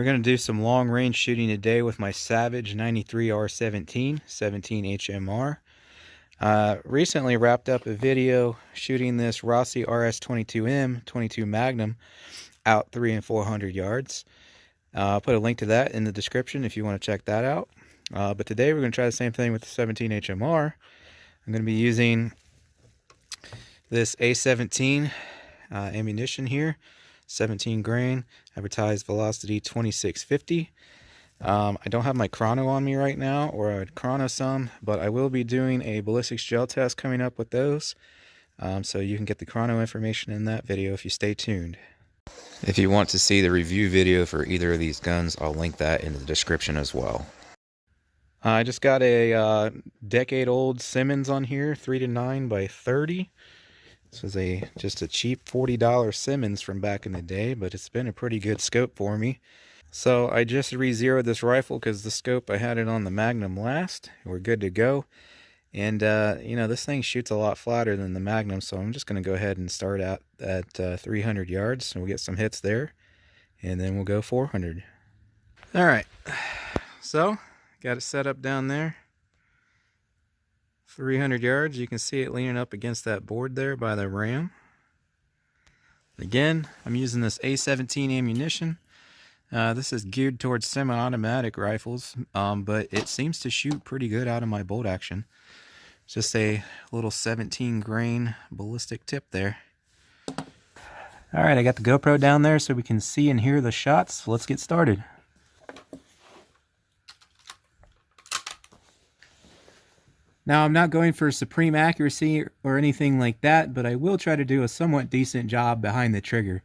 going to do some long range shooting today with my Savage 93R17 17 HMR. Recently wrapped up a video shooting this Rossi RS22M 22 Magnum out 300 and 400 yards. I'll put a link to that in the description if you want to check that out. But today we're going to try the same thing with the 17 HMR. I'm going to be using this A17 ammunition here, 17 grain, advertised velocity 2650. I don't have my chrono on me right now, or I would chrono some, but I will be doing a ballistics gel test coming up with those. So you can get the chrono information in that video if you stay tuned. If you want to see the review video for either of these guns, I'll link that in the description as well. I just got a decade-old Simmons on here, 3-9 by 30. This was just a cheap $40 Simmons from back in the day, but it's been a pretty good scope for me. So I just re-zeroed this rifle because the scope I had it on the Magnum last. We're good to go. And, you know, this thing shoots a lot flatter than the Magnum, so I'm just going to go ahead and start out at 300 yards. And we'll get some hits there, and then we'll go 400. All right, so got it set up down there. 300 yards. You can see it leaning up against that board there by the ram. Again, I'm using this A17 ammunition. This is geared towards semi-automatic rifles, but it seems to shoot pretty good out of my bolt action. Just a little 17 grain ballistic tip there. Alright, I got the GoPro down there so we can see and hear the shots. Let's get started. Now, I'm not going for supreme accuracy or anything like that, but I will try to do a somewhat decent job behind the trigger.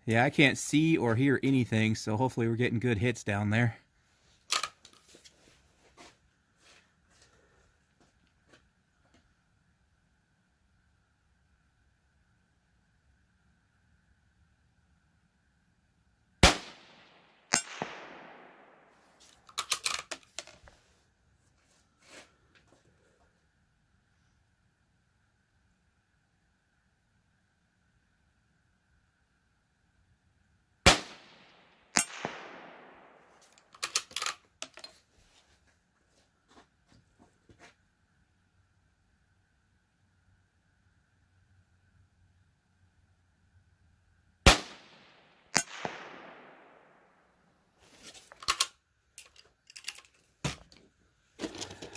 Yeah, I can't see or hear anything, so hopefully we're getting good hits down there.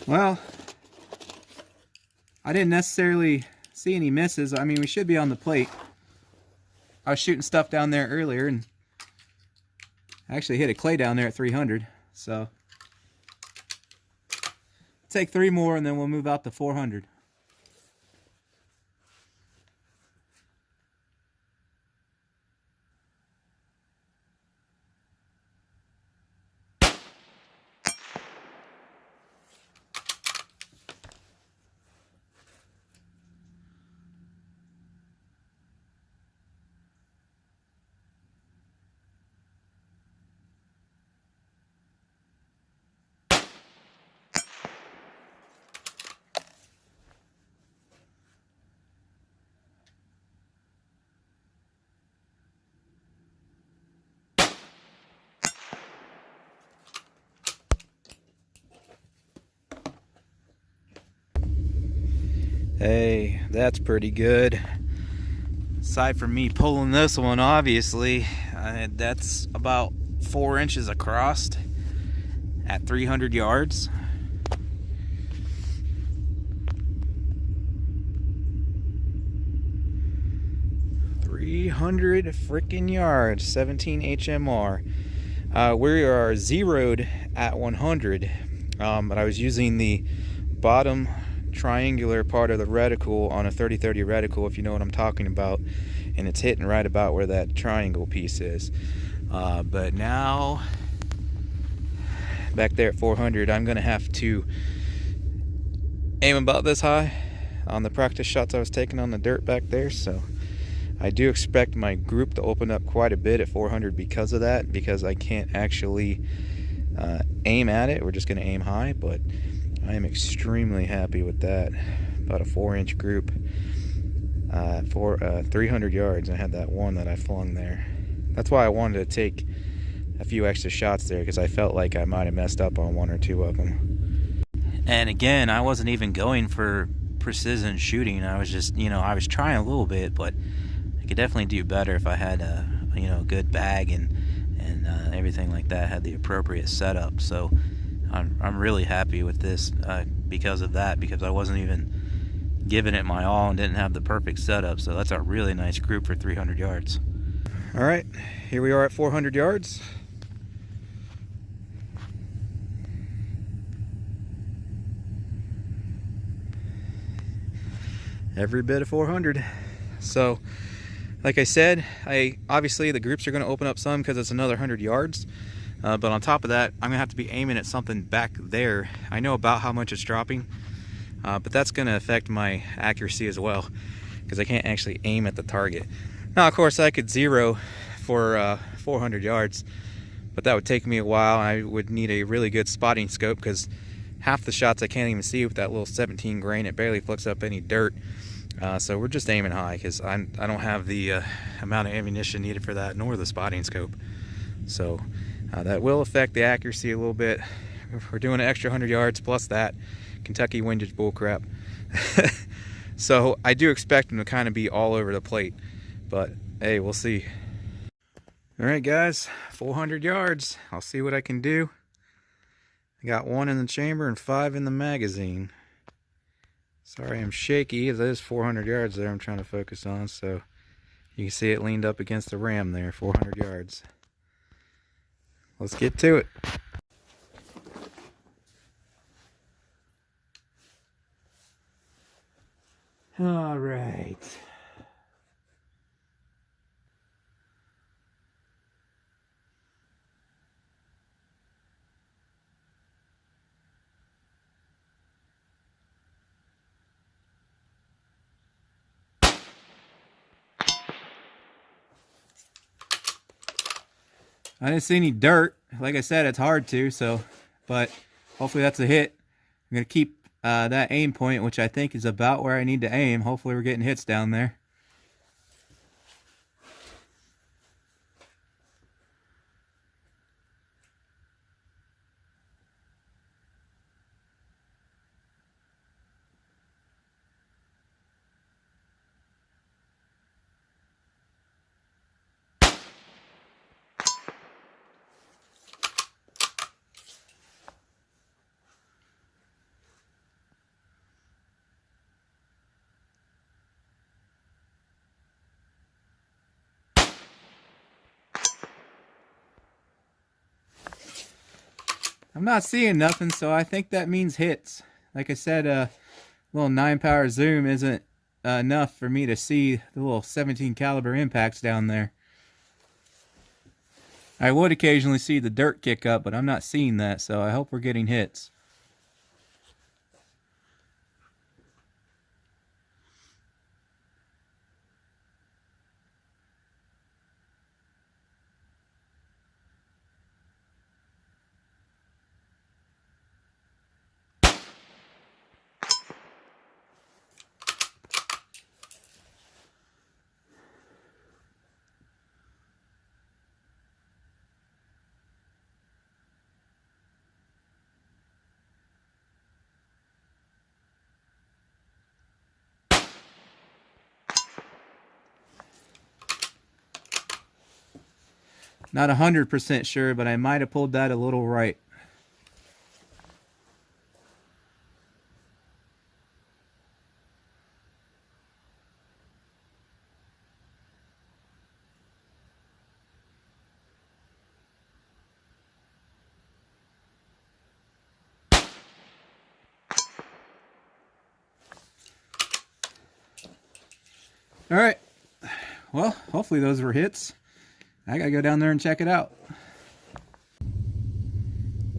Well, I didn't necessarily see any misses. I mean, we should be on the plate. I was shooting stuff down there earlier, and I actually hit a clay down there at 300. So, take 3 more, and then we'll move out to 400. Hey, that's pretty good. Aside from me pulling this one, obviously, that's about 4 inches across at 300 yards. 300 freaking yards, 17 HMR. We are zeroed at 100, but I was using the bottom triangular part of the reticle on a 30-30 reticle, if you know what I'm talking about, and it's hitting right about where that triangle piece is. But now, back there at 400, I'm going to have to aim about this high on the practice shots I was taking on the dirt back there. So I do expect my group to open up quite a bit at 400 because of that, because I can't actually aim at it. We're just going to aim high, but I am extremely happy with that. About a 4-inch group for 300 yards. I had that one that I flung there. That's why I wanted to take a few extra shots there, because I felt like I might have messed up on 1 or 2 of them. And again, I wasn't even going for precision shooting. I was just, I was trying a little bit, but I could definitely do better if I had a, good bag and everything like that, had the appropriate setup. So I'm really happy with this because of that, because I wasn't even giving it my all and didn't have the perfect setup. So that's a really nice group for 300 yards. All right, here we are at 400 yards. Every bit of 400. So like I said, obviously the groups are going to open up some because it's another 100 yards. But on top of that, I'm going to have to be aiming at something back there. I know about how much it's dropping, but that's going to affect my accuracy as well, because I can't actually aim at the target. Now, of course, I could zero for 400 yards, but that would take me a while. I would need a really good spotting scope, because half the shots I can't even see with that little 17 grain. It barely flicks up any dirt. So we're just aiming high, because I don't have the amount of ammunition needed for that, nor the spotting scope. So that will affect the accuracy a little bit. We're doing an extra 100 yards plus that Kentucky windage bullcrap. So I do expect them to kind of be all over the plate, but hey, we'll see. All right, guys, 400 yards. I'll see what I can do. I got 1 in the chamber and 5 in the magazine. Sorry, I'm shaky. That is 400 yards there I'm trying to focus on, so you can see it leaned up against the ram there, 400 yards. Let's get to it. All right. I didn't see any dirt. Like I said, it's hard to, but hopefully that's a hit. I'm going to keep that aim point, which I think is about where I need to aim. Hopefully we're getting hits down there. I'm not seeing nothing, so I think that means hits. Like I said, a little 9-power zoom isn't enough for me to see the little 17 caliber impacts down there. I would occasionally see the dirt kick up, but I'm not seeing that, so I hope we're getting hits. Not 100% sure, but I might have pulled that a little right. All right. Well, hopefully those were hits. I gotta go down there and check it out.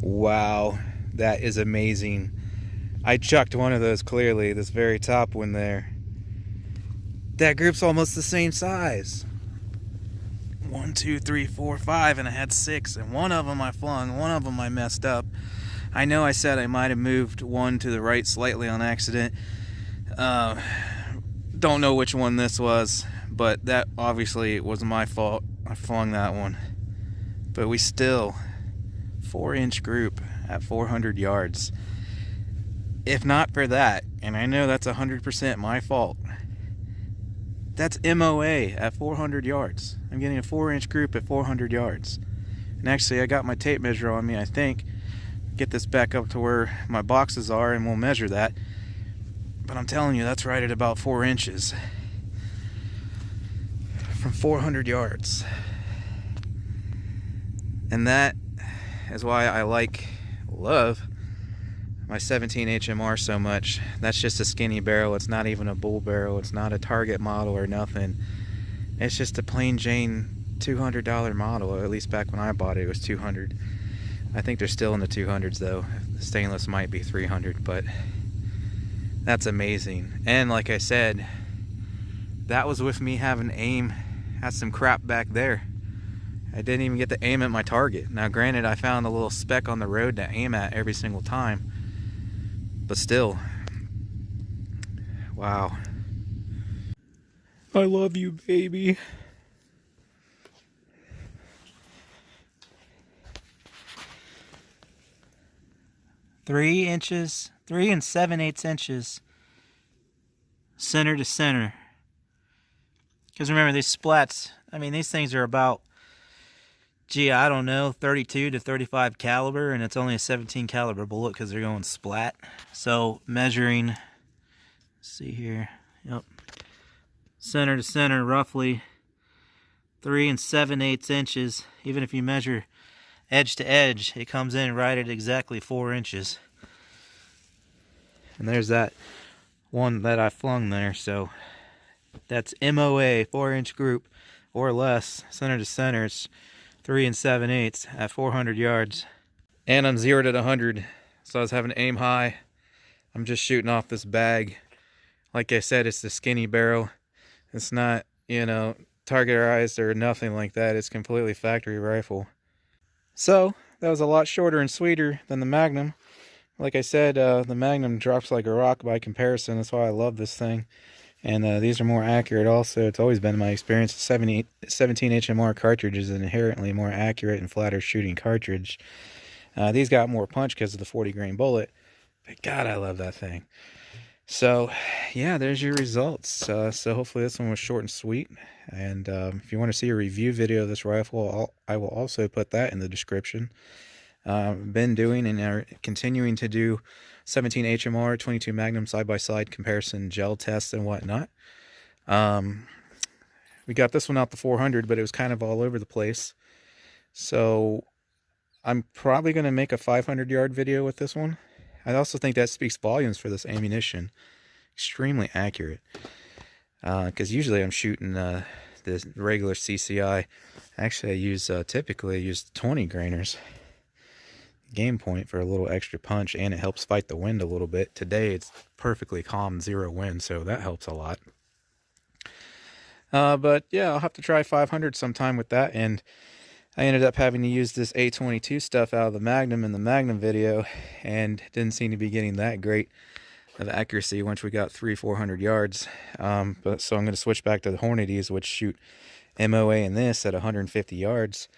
Wow, that is amazing. I chucked one of those clearly, this very top one there. That group's almost the same size. 1, 2, 3, 4, 5, and I had 6, and one of them I flung, one of them I messed up. I know I said I might have moved one to the right slightly on accident. Don't know which one this was, but that obviously was my fault. I flung that one. But we still, 4-inch group at 400 yards. If not for that, and I know that's 100% my fault, that's MOA at 400 yards. I'm getting a 4-inch group at 400 yards. And actually, I got my tape measure on me, I think. Get this back up to where my boxes are and we'll measure that. But I'm telling you, that's right at about 4 inches from 400 yards. And that is why I love my 17 HMR so much. That's just a skinny barrel. It's not even a bull barrel. It's not a Target model or nothing. It's just a plain Jane $200 model. Or at least back when I bought it, it was $200. I think they're still in the 200s though. The stainless might be $300, but that's amazing. And like I said, that was with me having aim at some crap back there. I didn't even get to aim at my target. Now granted, I found a little speck on the road to aim at every single time, but still, wow. I love you, baby. Three inches, 3 7/8 inches, center to center. Because remember, these splats, I mean, these things are about, gee, I don't know, 32 to 35 caliber, and it's only a 17 caliber bullet because they're going splat. So measuring, let's see here, yep, center to center, roughly 3 7/8 inches. Even if you measure edge to edge, it comes in right at exactly 4 inches. And there's that one that I flung there. So that's MOA, 4-inch group or less, center to center. It's 3 7/8 at 400 yards. And I'm 0 to 100, so I was having to aim high. I'm just shooting off this bag. Like I said, it's the skinny barrel. It's not, you know, targeterized or nothing like that. It's completely factory rifle. So that was a lot shorter and sweeter than the Magnum. Like I said, the Magnum drops like a rock by comparison. That's why I love this thing. And these are more accurate also. It's always been my experience. The 17 HMR cartridge is an inherently more accurate and flatter shooting cartridge. These got more punch because of the 40 grain bullet. But God, I love that thing. So yeah, there's your results. So hopefully this one was short and sweet. And if you want to see a review video of this rifle, I will also put that in the description. Been doing and are continuing to do 17 HMR, 22 Magnum side-by-side comparison gel tests and whatnot. We got this one out to 400, but it was kind of all over the place. So I'm probably going to make a 500-yard video with this one. I also think that speaks volumes for this ammunition. Extremely accurate. Because usually I'm shooting the regular CCI. Actually, typically I use 20 grainers. Game point for a little extra punch, and it helps fight the wind a little bit. Today it's perfectly calm, 0 wind, so that helps a lot. But yeah, I'll have to try 500 sometime with that. And I ended up having to use this A22 stuff out of the Magnum in the Magnum video, and didn't seem to be getting that great of accuracy once we got 300-400 yards. So I'm going to switch back to the Hornadies, which shoot MOA in this at 150 yards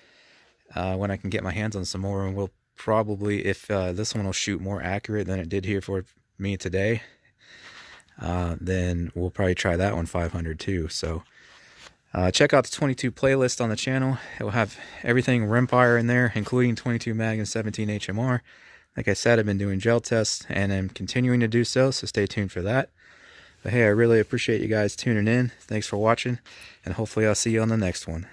when I can get my hands on some more. And we'll probably, if this one will shoot more accurate than it did here for me today, then we'll probably try that one 500 too. So check out the 22 playlist on the channel. It will have everything rimfire in there, including 22 Mag and 17 HMR. Like I said, I've been doing gel tests and I'm continuing to do so stay tuned for that. But hey, I really appreciate you guys tuning in. Thanks for watching, and hopefully I'll see you on the next one.